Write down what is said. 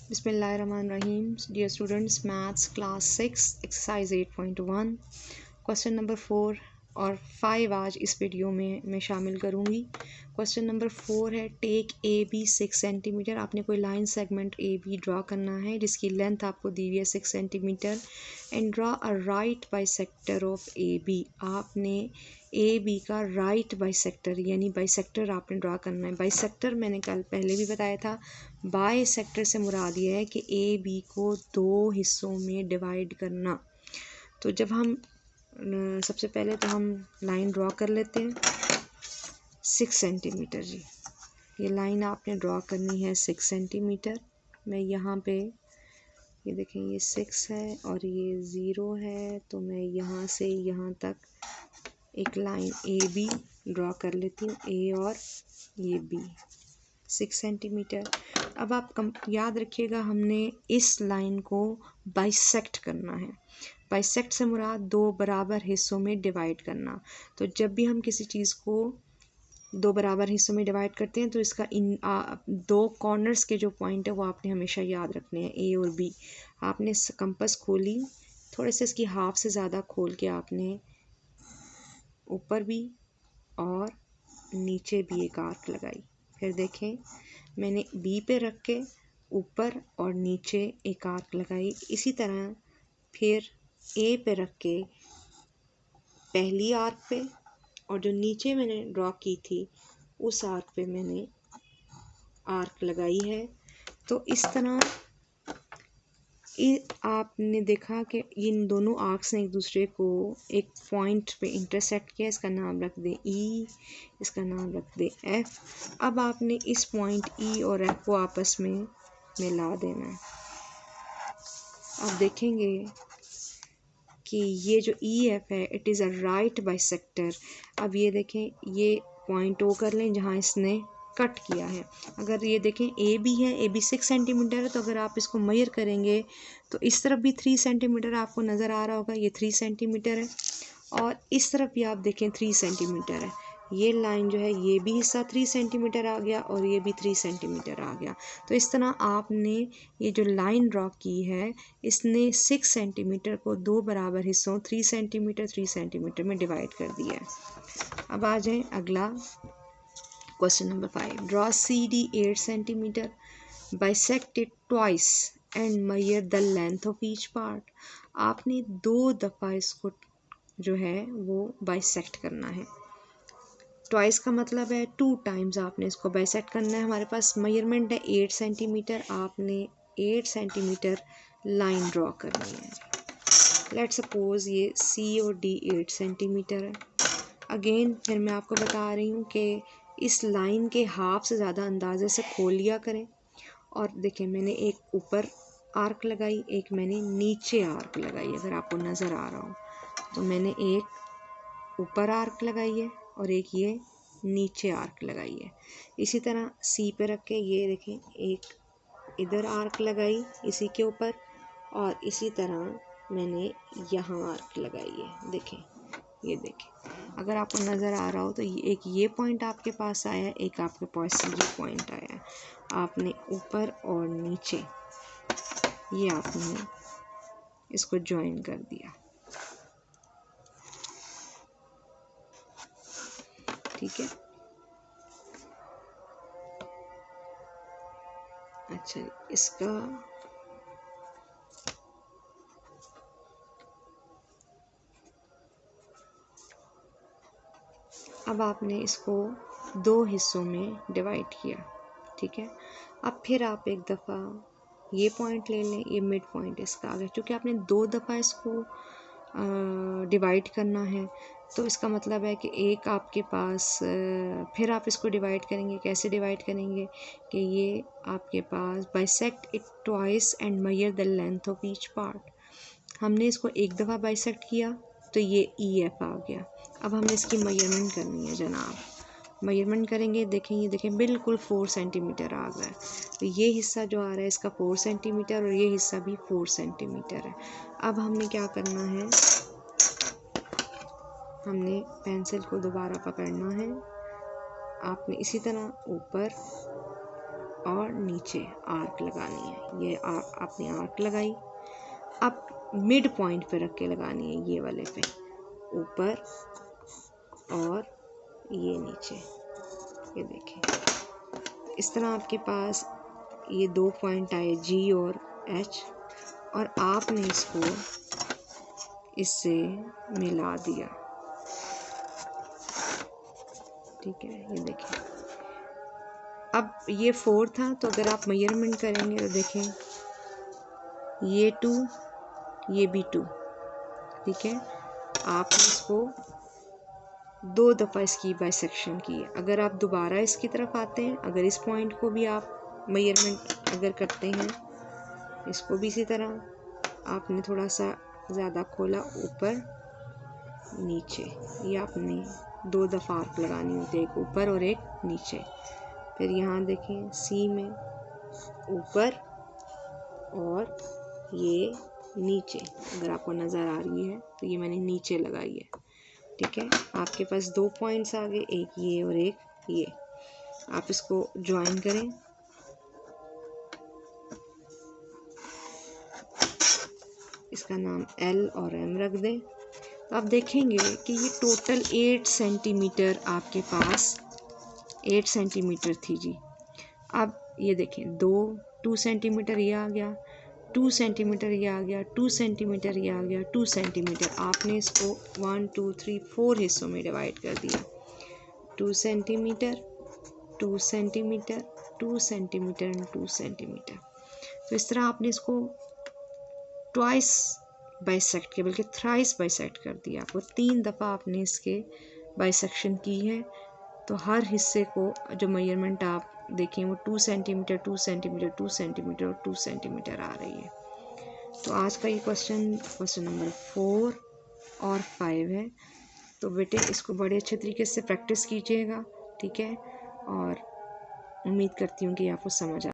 Bismillahirrahmanirrahim. Dear students, Maths Class 6 Exercise 8.1 question number 4 और 5 आज इस वीडियो में मैं शामिल करूँगी। क्वेश्चन नंबर 4 है टेक ए बी 6 सेंटीमीटर। आपने कोई line segment A B draw करना है जिसकी लेंथ आपको दी हुई है 6 centimetre and draw a right bisector of A B. आपने ए बी का राइट बाइसेक्टर यानी बाइसेक्टर आपने ड्रा करना है। बाइसेक्टर मैंने कल पहले भी बताया था, बाइसेक्टर से मुराद ये है कि ए बी को दो हिस्सों में डिवाइड करना। तो जब हम सबसे पहले तो हम लाइन ड्रॉ कर लेते हैं 6 सेंटीमीटर जी। ये लाइन आपने ड्रॉ करनी है 6 सेंटीमीटर। मैं यहाँ पे ये देखें ये 6 है और ये 0 है, तो मैं यहाँ से यहाँ तक एक लाइन ए बी ड्रॉ कर लेती हूँ, ए और ये बी 6 सेंटीमीटर। अब आप याद रखिएगा हमने इस लाइन को बाइसेक्ट करना है। बाइसेक्ट से मुराद दो बराबर हिस्सों में डिवाइड करना। तो जब भी हम किसी चीज़ को दो बराबर हिस्सों में डिवाइड करते हैं तो इसका दो कॉर्नर्स के जो पॉइंट है वो आपने हमेशा याद रखने हैं, ए और बी। आपने कंपास खोली, थोड़े से इसकी हाफ से ज़्यादा खोल के आपने ऊपर भी और नीचे भी एक आर्क लगाई। फिर देखें मैंने बी पे रख के ऊपर और नीचे एक आर्क लगाई। इसी तरह फिर ए पे रख के पहली आर्क पे और जो नीचे मैंने ड्रॉ की थी उस आर्क पे मैंने आर्क लगाई है। तो इस तरह आपने देखा कि इन दोनों आर्क्स ने एक दूसरे को एक पॉइंट पे इंटरसेक्ट किया। इसका नाम रख दें ई, इसका नाम रख दें एफ। अब आपने इस पॉइंट ई और एफ को आपस में मिला देना है। आप देखेंगे कि ये जो ई एफ है it is a right bisector. अब ये देखें ये पॉइंट ओ कर लें जहाँ इसने कट किया है। अगर ये देखें ए बी है, ए बी 6 सेंटीमीटर है, तो अगर आप इसको मेजर करेंगे तो इस तरफ भी 3 सेंटीमीटर आपको नज़र आ रहा होगा, ये 3 सेंटीमीटर है और इस तरफ भी आप देखें 3 सेंटीमीटर है। ये लाइन जो है ये भी हिस्सा 3 सेंटीमीटर आ गया और ये भी 3 सेंटीमीटर आ गया। तो इस तरह आपने ये जो लाइन ड्रॉ की है इसने 6 सेंटीमीटर को दो बराबर हिस्सों 3 सेंटीमीटर में डिवाइड कर दिया है। अब आ जाएं अगला question number 5। Draw C D 8 centimetre, bisect it twice and measure the length of each part. आपने दो दफ़ा इसको जो है वो बाइसेक्ट करना है। ट्वाइस का मतलब है 2 टाइम्स आपने इसको बाइसेक्ट करना है। हमारे पास मेजरमेंट है 8 सेंटीमीटर। आपने 8 सेंटीमीटर लाइन ड्रॉ करनी है। लेट सपोज ये सी और डी 8 सेंटीमीटर है। अगेन फिर मैं आपको बता रही हूँ कि इस लाइन के हाफ से ज़्यादा अंदाजे से खोल लिया करें। और देखें मैंने एक ऊपर आर्क लगाई, एक मैंने नीचे आर्क लगाई। अगर आपको नज़र आ रहा हो तो मैंने एक ऊपर आर्क लगाई है और एक ये नीचे आर्क लगाई है। इसी तरह सी पे रख के ये देखें एक इधर आर्क लगाई इसी के ऊपर और इसी तरह मैंने यहाँ आर्क लगाई है। देखें ये देखें, अगर आपको नज़र आ रहा हो तो ये पॉइंट आपके पास आया है, एक आपके पास ये पॉइंट आया है। आपने ऊपर और नीचे ये आपने इसको ज्वाइन कर दिया, ठीक है। अच्छा इसका अब आपने इसको दो हिस्सों में डिवाइड किया, ठीक है। अब फिर आप एक दफ़ा ये पॉइंट ले लें, ये मिड पॉइंट इसका आ गया। क्योंकि आपने दो दफ़ा इसको डिवाइड करना है तो इसका मतलब है कि एक आपके पास फिर आप इसको डिवाइड करेंगे। कैसे डिवाइड करेंगे कि ये आपके पास bisect it twice and measure the length of each part. हमने इसको एक दफ़ा बाइसेक्ट किया तो ये ई एफ आ गया। अब हमने इसकी मेजरमेंट करनी है जनाब। मेजरमेंट करेंगे, देखें ये देखें बिल्कुल 4 सेंटीमीटर आ गया है। तो ये हिस्सा जो आ रहा है इसका 4 सेंटीमीटर और ये हिस्सा भी 4 सेंटीमीटर है। अब हमने क्या करना है, हमने पेंसिल को दोबारा पकड़ना है। आपने इसी तरह ऊपर और नीचे आर्क लगानी है। ये आपने आर्क लगाई, अब मिड पॉइंट पे रख के लगानी है, ये वाले पे, ऊपर और ये नीचे। ये देखें, इस तरह आपके पास ये 2 पॉइंट आए G और H, और आपने इसको इससे मिला दिया। ठीक है, ये देखें, अब ये 4 था, तो अगर आप मेजरमेंट करेंगे तो देखें ये 2, ये भी 2। ठीक है, आपने इसको 2 दफ़ा इसकी बाइसेक्शन की है। अगर आप दोबारा इसकी तरफ आते हैं, अगर इस पॉइंट को भी आप मेजरमेंट अगर करते हैं, इसको भी इसी तरह आपने थोड़ा सा ज़्यादा खोला, ऊपर नीचे, ये आपने 2 दफ़ा आर्क लगानी होती है, एक ऊपर और एक नीचे। फिर यहाँ देखें सी में ऊपर और ये नीचे, अगर आपको नज़र आ रही है तो ये मैंने नीचे लगाई है। ठीक है, आपके पास 2 पॉइंट्स आ गए, एक ये और एक ये। आप इसको ज्वाइन करें, इसका नाम L और M रख दें। तो आप देखेंगे कि ये टोटल 8 सेंटीमीटर आपके पास 8 सेंटीमीटर थी जी। अब ये देखें 2 सेंटीमीटर ये आ गया, 2 सेंटीमीटर ये आ गया, 2 सेंटीमीटर ये आ गया, 2 सेंटीमीटर। आपने इसको 1 2 3 4 हिस्सों में डिवाइड कर दिया। 2 centimetre, 2 centimetre, 2 centimetre and 2 centimetre. तो इस तरह आपने इसको ट्वाइस बाइसेक्ट किया, बल्कि थ्राइस बाइसेक्ट कर दिया। आपको 3 दफ़ा आपने इसके बाइसेक्शन की है। तो हर हिस्से को जो मेजरमेंट आप देखें वो 2 सेंटीमीटर, 2 सेंटीमीटर, 2 सेंटीमीटर और 2 सेंटीमीटर आ रही है। तो आज का ये क्वेश्चन नंबर 4 और 5 है। तो बेटे इसको बड़े अच्छे तरीके से प्रैक्टिस कीजिएगा। ठीक है, और उम्मीद करती हूँ कि आपको समझ आ